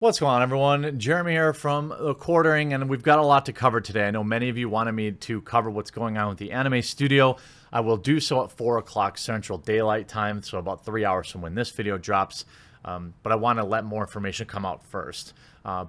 What's going on, everyone? Jeremy here from The Quartering, and we've got a lot to cover today. I know many of you wanted me to cover what's going on with the anime studio. I will do so at 4 o'clock Central Daylight Time, so about 3 hours from when this video drops. But I want to let more information come out first.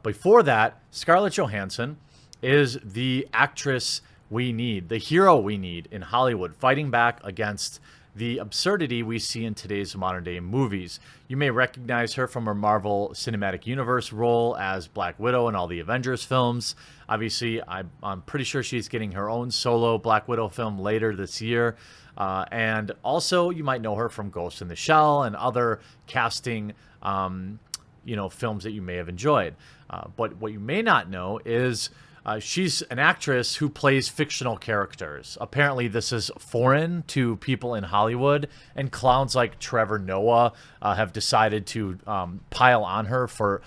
Before that, Scarlett Johansson is the actress we need, the hero we need in Hollywood, fighting back against the absurdity we see in today's modern day movies. You may recognize her from her Marvel Cinematic Universe role as Black Widow in all the Avengers films. Obviously, I'm pretty sure she's getting her own solo Black Widow film later this year. And also, you might know her from Ghost in the Shell and other casting films that you may have enjoyed. But what you may not know is she's an actress who plays fictional characters. Apparently, this is foreign to people in Hollywood, and clowns like Trevor Noah have decided to pile on her for,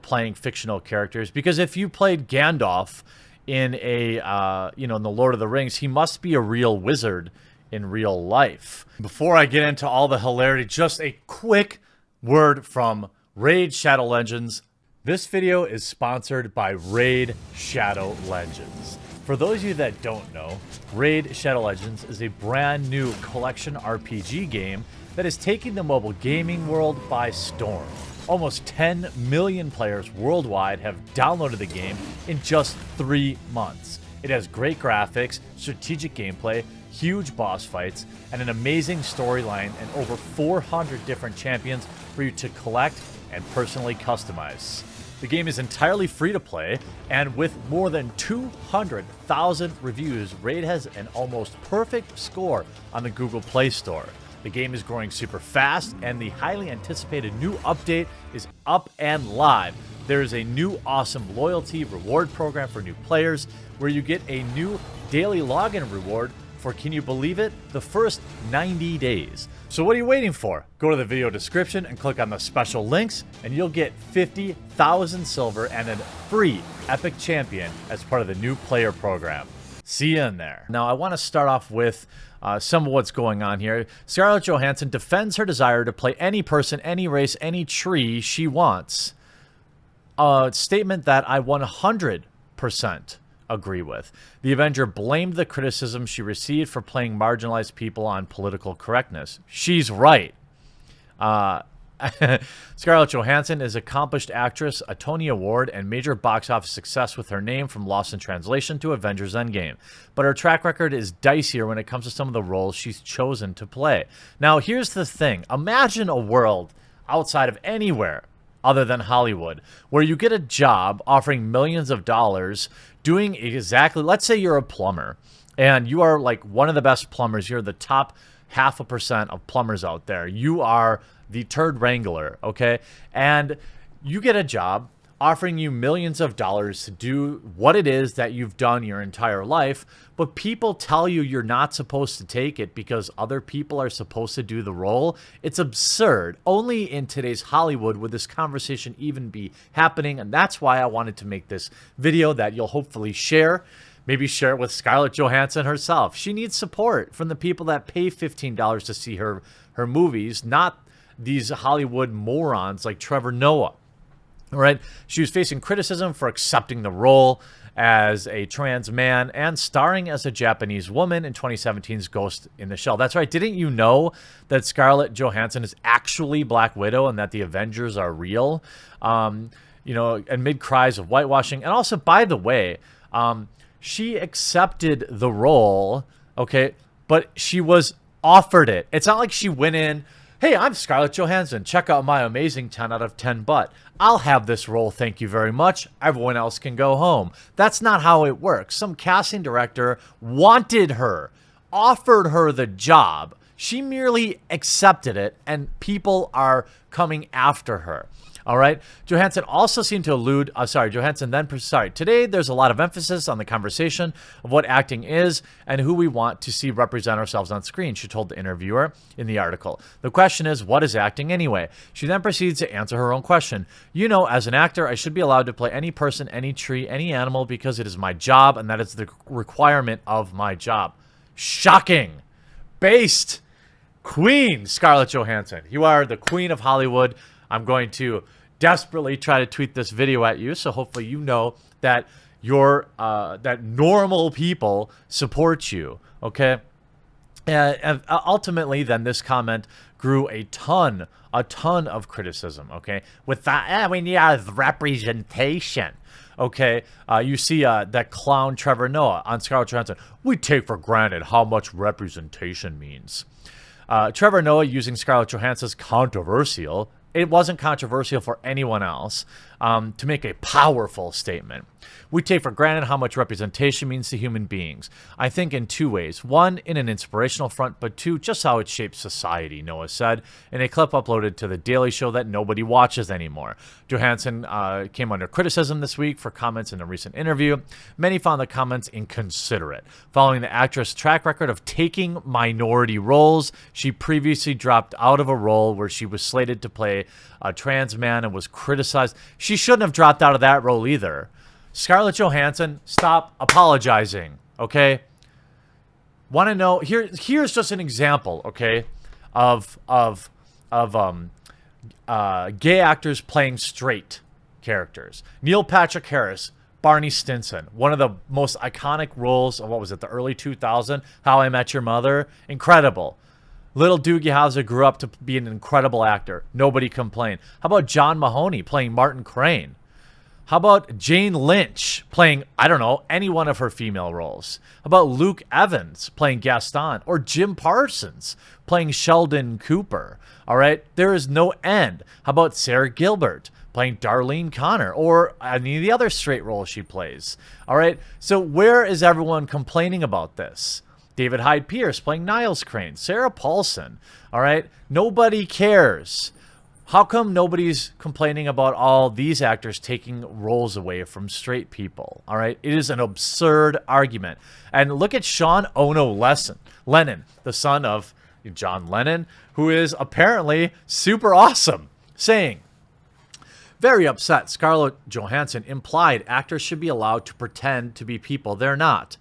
playing fictional characters. Because if you played Gandalf in in the Lord of the Rings, he must be a real wizard in real life. Before I get into all the hilarity, just a quick word from Raid Shadow Legends. This video is sponsored by Raid Shadow Legends. For those of you that don't know, Raid Shadow Legends is a brand new collection RPG game that is taking the mobile gaming world by storm. Almost 10 million players worldwide have downloaded the game in just 3 months. It has great graphics, strategic gameplay, huge boss fights, and an amazing storyline, and over 400 different champions for you to collect and personally customize. The game is entirely free to play, and with more than 200,000 reviews, Raid has an almost perfect score on the Google Play Store. The game is growing super fast, and the highly anticipated new update is up and live. There is a new awesome loyalty reward program for new players, where you get a new daily login reward for, can you believe it, the first 90 days. So what are you waiting for? Go to the video description and click on the special links, and you'll get 50,000 silver and a free epic champion as part of the new player program. See you in there. Now, I want to start off with some of what's going on here. Scarlett Johansson defends her desire to play any person, any race, any tree she wants. A statement that I 100% agree with. The Avenger blamed the criticism she received for playing marginalized people on political correctness. She's right. Scarlett Johansson is an accomplished actress, a Tony Award, and major box office success with her name from Lost in Translation to Avengers Endgame. But her track record is dicier when it comes to some of the roles she's chosen to play. Now, here's the thing. Imagine a world outside of anywhere other than Hollywood, where you get a job offering millions of dollars doing exactly, let's say you're a plumber, and you are like one of the best plumbers. You're the top 0.5% of plumbers out there. You are the turd wrangler, okay? And you get a job offering you millions of dollars to do what it is that you've done your entire life, but people tell you you're not supposed to take it because other people are supposed to do the role. It's absurd. Only in today's Hollywood would this conversation even be happening, and that's why I wanted to make this video that you'll hopefully share. Maybe share it with Scarlett Johansson herself. She needs support from the people that pay $15 to see her movies, not these Hollywood morons like Trevor Noah. All right, she was facing criticism for accepting the role as a trans man and starring as a Japanese woman in 2017's Ghost in the Shell. That's right. Didn't you know that Scarlett Johansson is actually Black Widow and that the Avengers are real? Amid cries of whitewashing. And also, by the way, she accepted the role, okay, but she was offered it. It's not like she went in, hey, I'm Scarlett Johansson. Check out my amazing 10 out of 10 butt. I'll have this role, thank you very much. Everyone else can go home. That's not how it works. Some casting director wanted her, offered her the job. She merely accepted it, and people are coming after her. All right. Johansson also seemed to allude, today there's a lot of emphasis on the conversation of what acting is and who we want to see represent ourselves on screen, she told the interviewer in the article. The question is, what is acting anyway? She then proceeds to answer her own question. As an actor, I should be allowed to play any person, any tree, any animal because it is my job and that is the requirement of my job. Shocking. Based. Queen Scarlett Johansson. You are the queen of Hollywood. I'm going to desperately try to tweet this video at you. So hopefully you know that that normal people support you. Okay. And ultimately, then this comment grew a ton of criticism. Okay, with that, we need representation. Okay, you see that clown Trevor Noah on Scarlett Johansson. We take for granted how much representation means. Trevor Noah using Scarlett Johansson's controversial. It wasn't controversial for anyone else to make a powerful statement. We take for granted how much representation means to human beings. I think in two ways. One, in an inspirational front, but two, just how it shapes society, Noah said in a clip uploaded to The Daily Show that nobody watches anymore. Johansson came under criticism this week for comments in a recent interview. Many found the comments inconsiderate. Following the actress' track record of taking minority roles, she previously dropped out of a role where she was slated to play a trans man and was criticized. She shouldn't have dropped out of that role either. Scarlett Johansson, stop apologizing, okay? Want to know? Here's just an example, okay, of gay actors playing straight characters. Neil Patrick Harris, Barney Stinson, one of the most iconic roles of, what was it, the early 2000s, How I Met Your Mother, incredible. Little Doogie Howser grew up to be an incredible actor. Nobody complained. How about John Mahoney playing Martin Crane? How about Jane Lynch playing, I don't know, any one of her female roles? How about Luke Evans playing Gaston? Or Jim Parsons playing Sheldon Cooper? All right, there is no end. How about Sarah Gilbert playing Darlene Connor? Or any of the other straight roles she plays? All right, so where is everyone complaining about this? David Hyde Pierce playing Niles Crane. Sarah Paulson. All right, nobody cares. How come nobody's complaining about all these actors taking roles away from straight people? All right. It is an absurd argument. And look at Sean Ono Lennon, the son of John Lennon, who is apparently super awesome, saying, very upset, Scarlett Johansson implied actors should be allowed to pretend to be people they're not.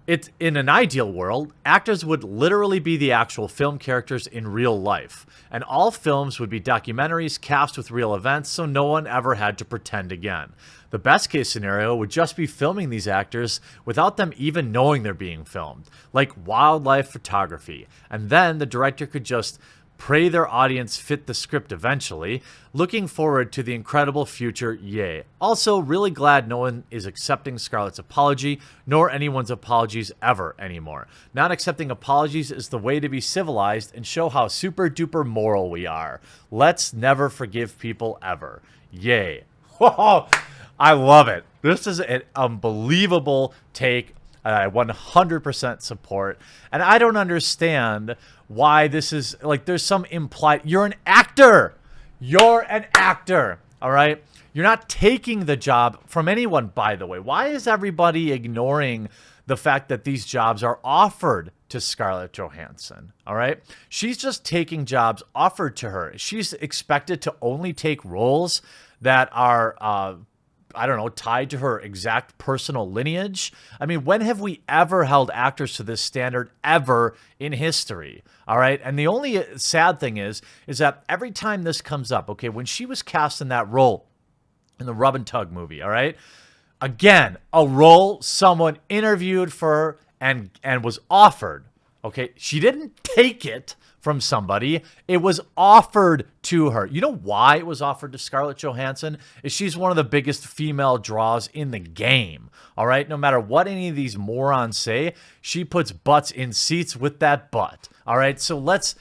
It's in an ideal world, actors would literally be the actual film characters in real life, and all films would be documentaries cast with real events, so no one ever had to pretend again. The best case scenario would just be filming these actors without them even knowing they're being filmed, like wildlife photography, and then the director could just pray their audience fit the script eventually. Looking forward to the incredible future, yay. Also, really glad no one is accepting Scarlett's apology, nor anyone's apologies ever anymore. Not accepting apologies is the way to be civilized and show how super duper moral we are. Let's never forgive people ever. Yay. I love it. This is an unbelievable take. I 100% support. And I don't understand why this is like, there's some implied, you're an actor. You're an actor. All right. You're not taking the job from anyone, by the way. Why is everybody ignoring the fact that these jobs are offered to Scarlett Johansson? All right. She's just taking jobs offered to her. She's expected to only take roles that are, I don't know, tied to her exact personal lineage. I mean, when have we ever held actors to this standard ever in history? All right. And the only sad thing is that every time this comes up, okay, when she was cast in that role in the Rub and Tug movie, all right, again, a role someone interviewed for and was offered. Okay. She didn't take it from somebody. It was offered to her. You know why it was offered to Scarlett Johansson? Is she's one of the biggest female draws in the game. All right. No matter what any of these morons say, she puts butts in seats with that butt. All right. So let's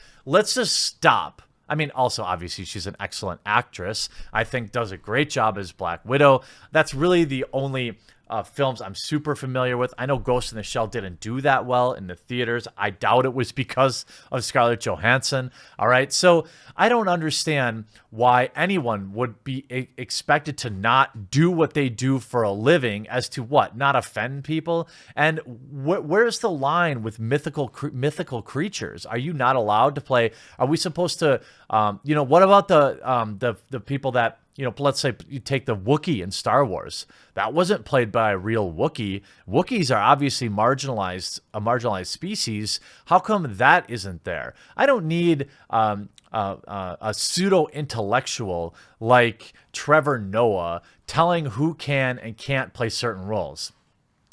just stop. I mean, also, obviously, she's an excellent actress. I think does a great job as Black Widow. That's really the only films I'm super familiar with. I know Ghost in the Shell didn't do that well in the theaters. I doubt it was because of Scarlett Johansson. All right. So I don't understand why anyone would be expected to not do what they do for a living as to what? Not offend people? And where's the line with mythical creatures? Are you not allowed to play? Are we supposed to, what about the people that, let's say you take the Wookiee in Star Wars. That wasn't played by a real Wookiee. Wookiees are obviously a marginalized species. How come that isn't there? I don't need a pseudo-intellectual like Trevor Noah telling who can and can't play certain roles.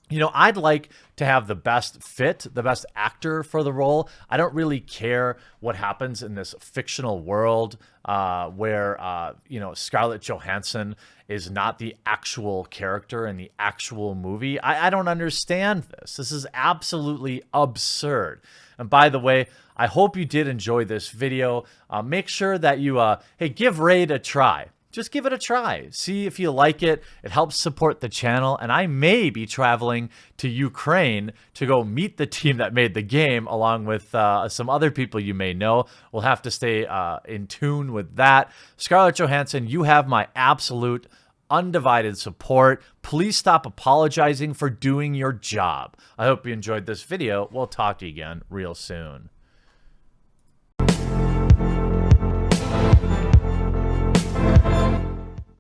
I'd like to have the best fit, the best actor for the role. I don't really care what happens in this fictional world where, Scarlett Johansson is not the actual character in the actual movie. I don't understand this. This is absolutely absurd. And by the way, I hope you did enjoy this video. Make sure that you, give Raid a try. Just give it a try. See if you like it. It helps support the channel. And I may be traveling to Ukraine to go meet the team that made the game, along with some other people you may know. We'll have to stay in tune with that. Scarlett Johansson, you have my absolute undivided support. Please stop apologizing for doing your job. I hope you enjoyed this video. We'll talk to you again real soon.